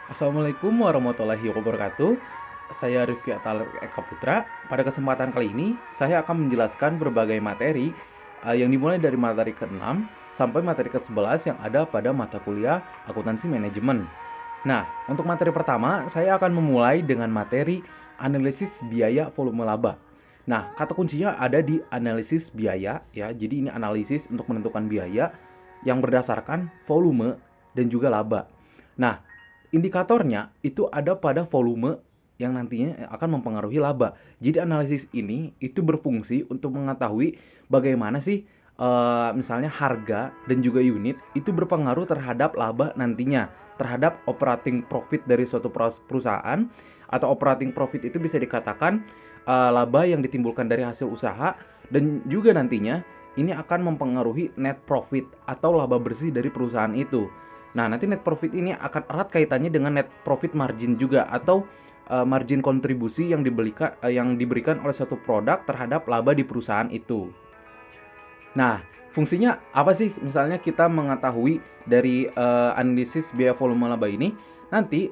Assalamualaikum warahmatullahi wabarakatuh. Saya Rifki Atal Eka Putra. Pada kesempatan kali ini, saya akan menjelaskan berbagai materi yang dimulai dari materi ke-6 sampai materi ke-11 yang ada pada mata kuliah Akuntansi Manajemen. Nah, untuk materi pertama, saya akan memulai dengan materi analisis biaya volume laba. Nah, kata kuncinya ada di analisis biaya ya. Jadi ini analisis untuk menentukan biaya yang berdasarkan volume dan juga laba. Nah, indikatornya itu ada pada volume yang nantinya akan mempengaruhi laba. Jadi analisis ini itu berfungsi untuk mengetahui bagaimana sih misalnya harga dan juga unit itu berpengaruh terhadap laba nantinya, terhadap operating profit dari suatu perusahaan, atau operating profit itu bisa dikatakan laba yang ditimbulkan dari hasil usaha, dan juga nantinya ini akan mempengaruhi net profit atau laba bersih dari perusahaan itu. Nah, nanti net profit ini akan erat kaitannya dengan net profit margin juga, atau margin kontribusi yang diberikan oleh suatu produk terhadap laba di perusahaan itu. Nah, fungsinya apa sih? Misalnya kita mengetahui dari analisis biaya volume laba ini, nanti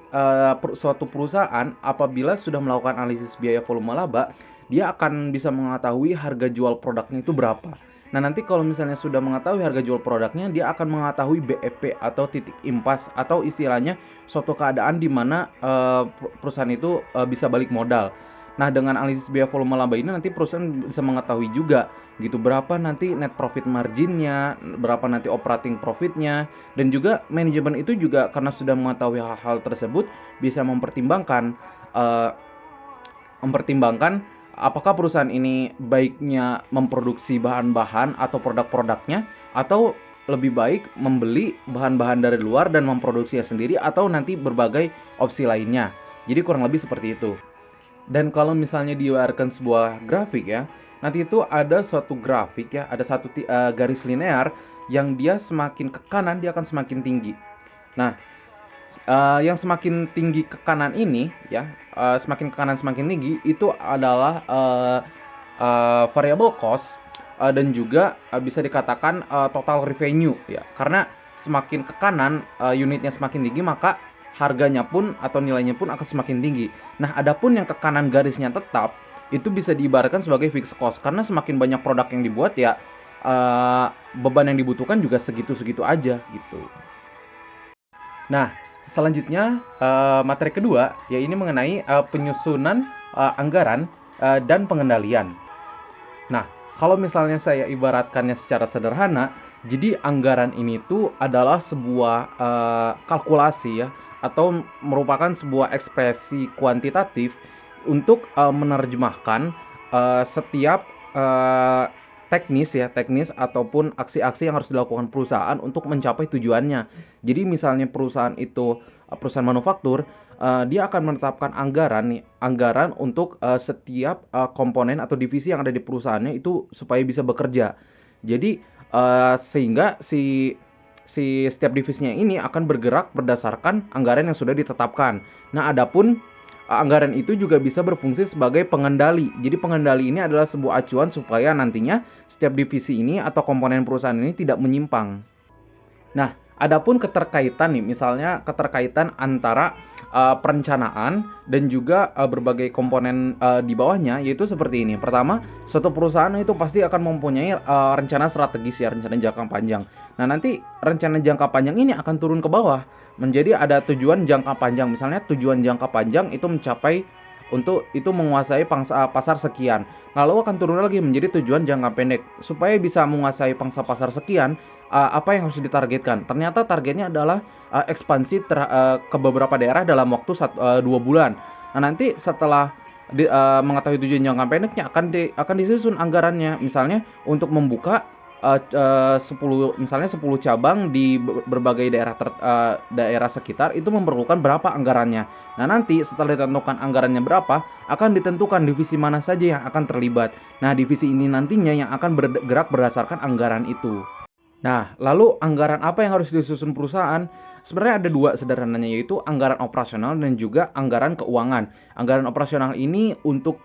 suatu perusahaan apabila sudah melakukan analisis biaya volume laba, dia akan bisa mengetahui harga jual produknya itu berapa. Nah, nanti kalau misalnya sudah mengetahui harga jual produknya, dia akan mengetahui BEP atau titik impas, atau istilahnya suatu keadaan di mana perusahaan itu bisa balik modal. Nah, dengan analisis biaya volume laba ini nanti perusahaan bisa mengetahui juga gitu berapa nanti net profit marginnya, berapa nanti operating profitnya, dan juga manajemen itu juga karena sudah mengetahui hal-hal tersebut bisa eh, mempertimbangkan apakah perusahaan ini baiknya memproduksi bahan-bahan atau produk-produknya, atau lebih baik membeli bahan-bahan dari luar dan memproduksinya sendiri, atau nanti berbagai opsi lainnya. Jadi kurang lebih seperti itu. Dan kalau misalnya diwariskan sebuah grafik ya, nanti itu ada suatu grafik ya, ada satu garis linear yang dia semakin ke kanan dia akan semakin tinggi. Nah, yang semakin tinggi ke kanan ini ya, semakin ke kanan semakin tinggi itu adalah variable cost, dan juga bisa dikatakan total revenue ya. Karena semakin ke kanan unitnya semakin tinggi, maka harganya pun atau nilainya pun akan semakin tinggi. Nah, adapun yang ke kanan garisnya tetap, itu bisa diibaratkan sebagai fixed cost, karena semakin banyak produk yang dibuat ya beban yang dibutuhkan juga segitu-segitu aja gitu. Nah, selanjutnya materi kedua ya ini mengenai penyusunan anggaran dan pengendalian. Nah, kalau misalnya saya ibaratkannya secara sederhana, jadi anggaran ini tuh adalah sebuah kalkulasi ya, atau merupakan sebuah ekspresi kuantitatif untuk menerjemahkan setiap teknis ataupun aksi-aksi yang harus dilakukan perusahaan untuk mencapai tujuannya. Jadi misalnya perusahaan itu perusahaan manufaktur, dia akan menetapkan anggaran untuk setiap komponen atau divisi yang ada di perusahaannya itu supaya bisa bekerja. Jadi sehingga si setiap divisinya ini akan bergerak berdasarkan anggaran yang sudah ditetapkan. Nah, adapun anggaran itu juga bisa berfungsi sebagai pengendali. Jadi pengendali ini adalah sebuah acuan supaya nantinya setiap divisi ini atau komponen perusahaan ini tidak menyimpang. Nah, adapun keterkaitan nih, misalnya keterkaitan antara perencanaan dan juga berbagai komponen di bawahnya, yaitu seperti ini. Pertama, suatu perusahaan itu pasti akan mempunyai rencana strategis ya, rencana jangka panjang. Nah, nanti rencana jangka panjang ini akan turun ke bawah menjadi ada tujuan jangka panjang. Misalnya tujuan jangka panjang itu mencapai untuk itu menguasai pangsa pasar sekian. Lalu akan turun lagi menjadi tujuan jangka pendek. Supaya bisa menguasai pangsa pasar sekian, apa yang harus ditargetkan? Ternyata targetnya adalah ekspansi ke beberapa daerah dalam waktu 2 bulan. Nah, nanti setelah mengetahui tujuan jangka pendeknya akan disusun anggarannya. Misalnya untuk membuka 10 cabang di berbagai daerah sekitar, itu memerlukan berapa anggarannya. Nah, nanti setelah ditentukan anggarannya berapa, akan ditentukan divisi mana saja yang akan terlibat. Nah, divisi ini nantinya yang akan bergerak berdasarkan anggaran itu. Nah, lalu anggaran apa yang harus disusun perusahaan? sebenarnya ada dua sederhananya, yaitu anggaran operasional dan juga anggaran keuangan. Anggaran operasional ini untuk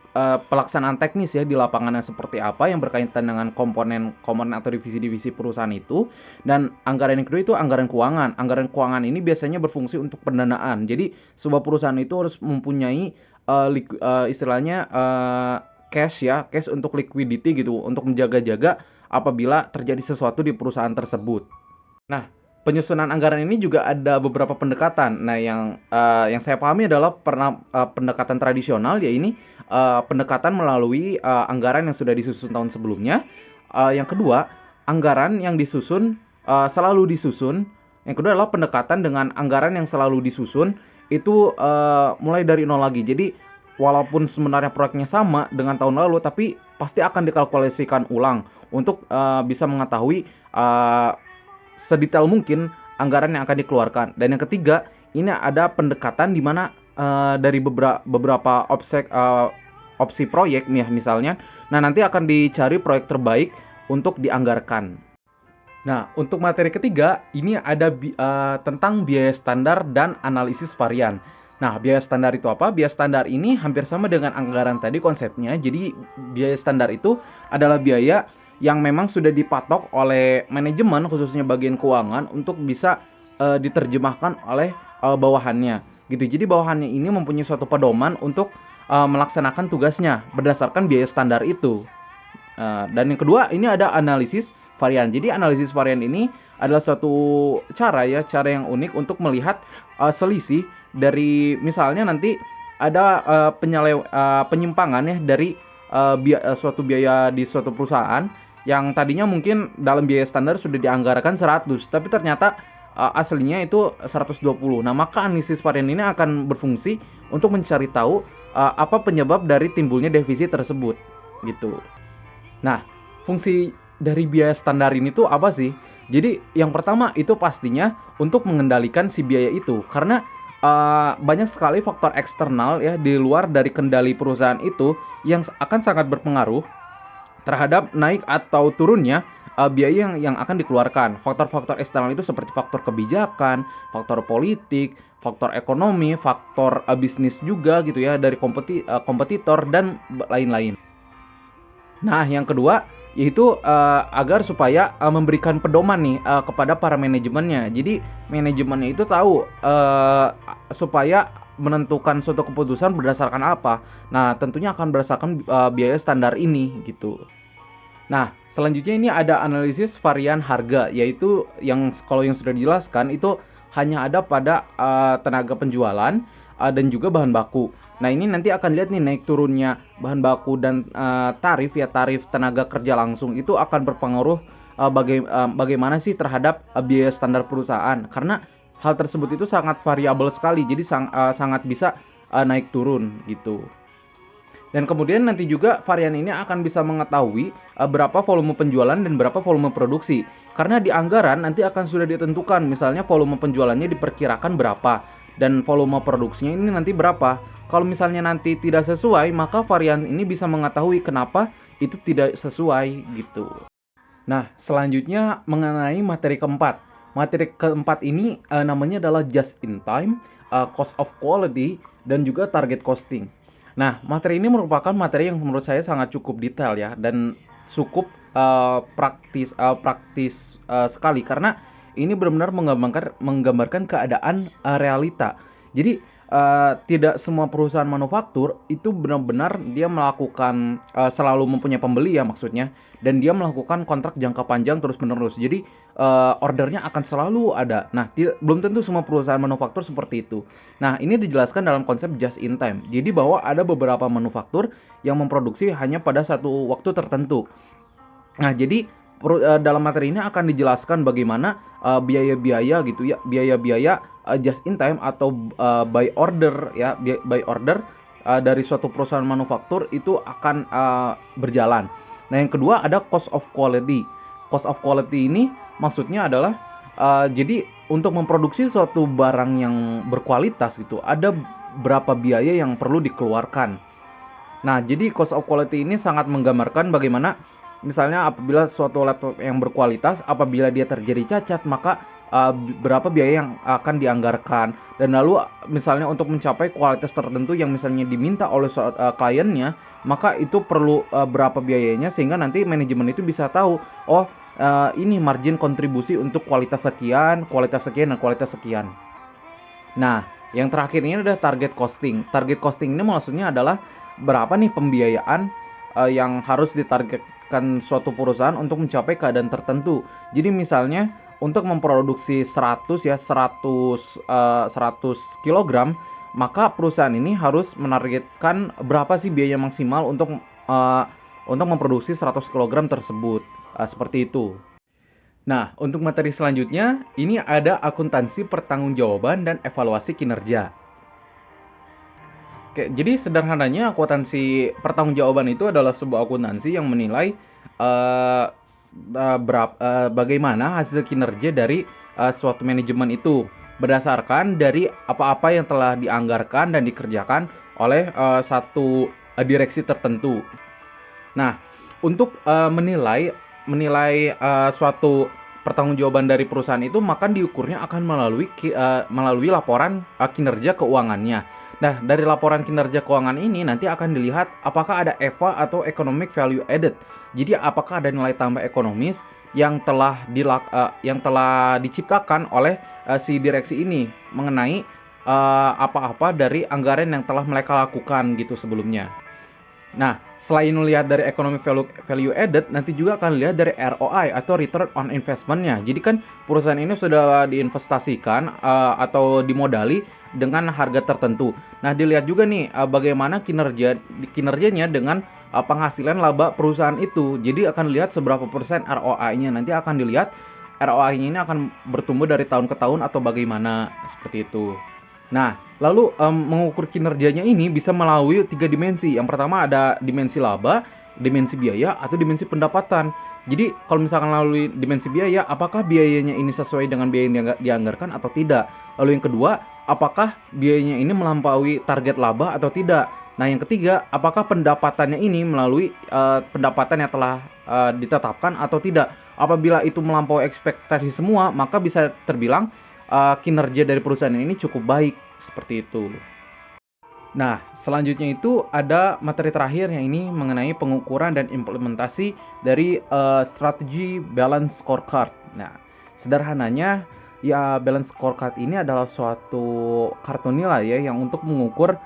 pelaksanaan teknis ya di lapangannya seperti apa yang berkaitan dengan komponen atau divisi-divisi perusahaan itu. Dan anggaran yang kedua itu anggaran keuangan. Anggaran keuangan ini biasanya berfungsi untuk pendanaan. Jadi sebuah perusahaan itu harus mempunyai istilahnya cash untuk liquidity gitu, untuk menjaga-jaga apabila terjadi sesuatu di perusahaan tersebut. Nah, penyusunan anggaran ini juga ada beberapa pendekatan. Nah, yang saya pahami adalah pendekatan tradisional, yaitu pendekatan melalui anggaran yang sudah disusun tahun sebelumnya. Yang kedua, anggaran yang disusun selalu disusun. Yang kedua adalah pendekatan dengan anggaran yang selalu disusun itu mulai dari nol lagi. Jadi walaupun sebenarnya proyeknya sama dengan tahun lalu, tapi pasti akan dikalkulasikan ulang untuk bisa mengetahui sedetail mungkin anggaran yang akan dikeluarkan. Dan yang ketiga, ini ada pendekatan di mana dari beberapa opsi proyek nih misalnya. Nah, nanti akan dicari proyek terbaik untuk dianggarkan. Nah, untuk materi ketiga, ini ada tentang biaya standar dan analisis varian. Nah, biaya standar itu apa? Biaya standar ini hampir sama dengan anggaran tadi konsepnya. Jadi, biaya standar itu adalah biaya yang memang sudah dipatok oleh manajemen, khususnya bagian keuangan, untuk bisa diterjemahkan oleh bawahannya. Gitu. Jadi, bawahannya ini mempunyai suatu pedoman untuk melaksanakan tugasnya berdasarkan biaya standar itu. Dan yang kedua, ini ada analisis varian. Jadi analisis varian ini adalah suatu cara yang unik untuk melihat selisih dari, misalnya nanti ada penyimpangan ya dari suatu biaya di suatu perusahaan yang tadinya mungkin dalam biaya standar sudah dianggarkan 100, tapi ternyata aslinya itu 120. Nah, maka analisis varian ini akan berfungsi untuk mencari tahu apa penyebab dari timbulnya defisit tersebut gitu. Nah, fungsi dari biaya standar ini tuh apa sih? Jadi yang pertama itu pastinya untuk mengendalikan si biaya itu, karena banyak sekali faktor eksternal ya di luar dari kendali perusahaan itu yang akan sangat berpengaruh terhadap naik atau turunnya biaya yang akan dikeluarkan. Faktor-faktor eksternal itu seperti faktor kebijakan, faktor politik, faktor ekonomi, faktor bisnis juga gitu ya dari kompetitor dan lain-lain. Nah, yang kedua yaitu agar supaya memberikan pedoman nih kepada para manajemennya. Jadi manajemennya itu tahu supaya menentukan suatu keputusan berdasarkan apa. Nah, tentunya akan berdasarkan biaya standar ini gitu. Nah, selanjutnya ini ada analisis varian harga, yaitu kalau yang sudah dijelaskan itu hanya ada pada tenaga penjualan dan juga bahan baku. Nah, ini nanti akan lihat nih naik turunnya bahan baku dan tarif tenaga kerja langsung itu akan berpengaruh bagaimana sih terhadap biaya standar perusahaan, karena hal tersebut itu sangat variabel sekali, jadi sangat bisa naik turun gitu. Dan kemudian nanti juga varian ini akan bisa mengetahui berapa volume penjualan dan berapa volume produksi, karena di anggaran nanti akan sudah ditentukan, misalnya volume penjualannya diperkirakan berapa dan volume produksinya ini nanti berapa. Kalau misalnya nanti tidak sesuai, maka varian ini bisa mengetahui kenapa itu tidak sesuai gitu. Nah, selanjutnya mengenai materi keempat. Materi keempat ini namanya adalah just in time, cost of quality, dan juga target costing. Nah, materi ini merupakan materi yang menurut saya sangat cukup detail ya, dan cukup praktis sekali, karena ini benar-benar menggambarkan keadaan realita. Jadi tidak semua perusahaan manufaktur itu benar-benar dia melakukan selalu mempunyai pembeli ya maksudnya, dan dia melakukan kontrak jangka panjang terus-menerus. Jadi ordernya akan selalu ada. Nah, belum tentu semua perusahaan manufaktur seperti itu. Nah, ini dijelaskan dalam konsep just in time. Jadi bahwa ada beberapa manufaktur yang memproduksi hanya pada satu waktu tertentu. Nah, jadi dalam materi ini akan dijelaskan bagaimana biaya-biaya gitu ya, biaya-biaya just in time atau by order ya, by order dari suatu perusahaan manufaktur itu akan berjalan. Nah, yang kedua ada cost of quality. Cost of quality ini maksudnya adalah jadi untuk memproduksi suatu barang yang berkualitas gitu, ada berapa biaya yang perlu dikeluarkan. Nah, jadi cost of quality ini sangat menggambarkan bagaimana misalnya apabila suatu laptop yang berkualitas, apabila dia terjadi cacat, maka berapa biaya yang akan dianggarkan, dan lalu misalnya untuk mencapai kualitas tertentu yang misalnya diminta oleh kliennya, maka itu perlu berapa biayanya, sehingga nanti manajemen itu bisa tahu, oh ini margin kontribusi untuk kualitas sekian, dan kualitas sekian. Nah, yang terakhir ini adalah target costing. Target costing ini maksudnya adalah berapa nih pembiayaan yang harus ditargetkan suatu perusahaan untuk mencapai keadaan tertentu. Jadi misalnya untuk memproduksi 100 kilogram, maka perusahaan ini harus menargetkan berapa sih biaya maksimal untuk memproduksi 100 kilogram tersebut. Seperti itu. Nah, untuk materi selanjutnya, ini ada akuntansi pertanggungjawaban dan evaluasi kinerja. Oke, jadi sederhananya akuntansi pertanggungjawaban itu adalah sebuah akuntansi yang menilai bagaimana hasil kinerja dari suatu manajemen itu berdasarkan dari apa-apa yang telah dianggarkan dan dikerjakan oleh satu direksi tertentu. Nah, untuk menilai suatu pertanggungjawaban dari perusahaan itu, maka diukurnya akan melalui laporan kinerja keuangannya. Nah, dari laporan kinerja keuangan ini nanti akan dilihat apakah ada EVA atau Economic Value Added. Jadi apakah ada nilai tambah ekonomis yang telah diciptakan oleh si direksi ini mengenai apa-apa dari anggaran yang telah mereka lakukan gitu sebelumnya. Nah, selain melihat dari economic value added, nanti juga akan lihat dari ROI atau return on investment-nya. Jadi kan perusahaan ini sudah diinvestasikan atau dimodali dengan harga tertentu. Nah, dilihat juga nih bagaimana kinerjanya dengan penghasilan laba perusahaan itu. Jadi akan lihat seberapa persen ROI-nya. Nanti akan dilihat ROI-nya ini akan bertumbuh dari tahun ke tahun atau bagaimana, seperti itu. Nah, lalu mengukur kinerjanya ini bisa melalui 3 dimensi. Yang pertama ada dimensi laba, dimensi biaya, atau dimensi pendapatan. Jadi kalau misalkan melalui dimensi biaya, apakah biayanya ini sesuai dengan biaya yang dianggarkan atau tidak? Lalu yang kedua, apakah biayanya ini melampaui target laba atau tidak? Nah, yang ketiga, apakah pendapatannya ini melalui pendapatan yang telah ditetapkan atau tidak? Apabila itu melampaui ekspektasi semua, maka bisa terbilang kinerja dari perusahaan ini cukup baik, seperti itu. Nah, selanjutnya itu ada materi terakhir yang ini mengenai pengukuran dan implementasi dari strategi balance scorecard. Nah, sederhananya ya balance scorecard ini adalah suatu kartu nilai ya yang untuk mengukur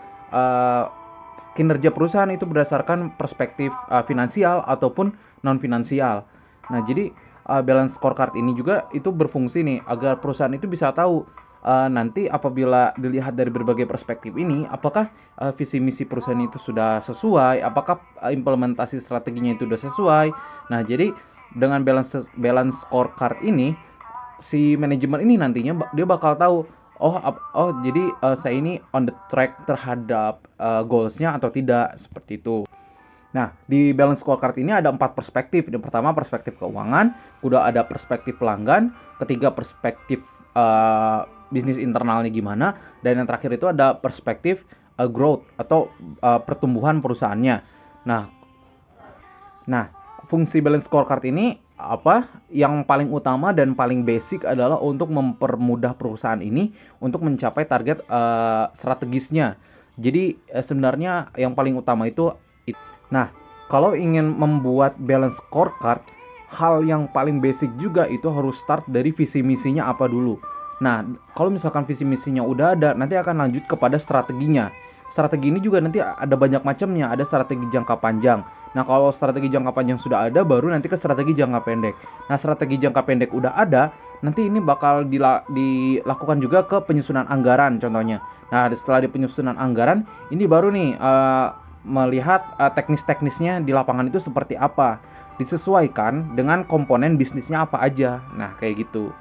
kinerja perusahaan itu berdasarkan perspektif finansial ataupun non finansial. Nah, jadi balance scorecard ini juga itu berfungsi nih agar perusahaan itu bisa tahu nanti apabila dilihat dari berbagai perspektif ini, apakah visi misi perusahaan itu sudah sesuai, apakah implementasi strateginya itu sudah sesuai. Nah, jadi dengan balance scorecard ini, si manajemen ini nantinya dia bakal tahu, jadi saya ini on the track terhadap goals-nya atau tidak, seperti itu. Nah, di balance scorecard ini ada 4 perspektif. Yang pertama perspektif keuangan, kedua ada perspektif pelanggan, ketiga perspektif bisnis internalnya gimana, dan yang terakhir itu ada perspektif growth atau pertumbuhan perusahaannya. Nah, fungsi balance scorecard ini apa? Yang paling utama dan paling basic adalah untuk mempermudah perusahaan ini untuk mencapai target strategisnya. Jadi sebenarnya yang paling utama itu. Nah, kalau ingin membuat balance scorecard, hal yang paling basic juga itu harus start dari visi misinya apa dulu. Nah, kalau misalkan visi misinya udah ada, nanti akan lanjut kepada strateginya. Strategi ini juga nanti ada banyak macamnya, ada strategi jangka panjang. Nah, kalau strategi jangka panjang sudah ada, baru nanti ke strategi jangka pendek. Nah, strategi jangka pendek udah ada, nanti ini bakal dilakukan juga ke penyusunan anggaran contohnya. Nah, setelah di penyusunan anggaran, ini baru nih melihat teknis-teknisnya di lapangan itu seperti apa, disesuaikan dengan komponen bisnisnya apa aja. Nah, kayak gitu.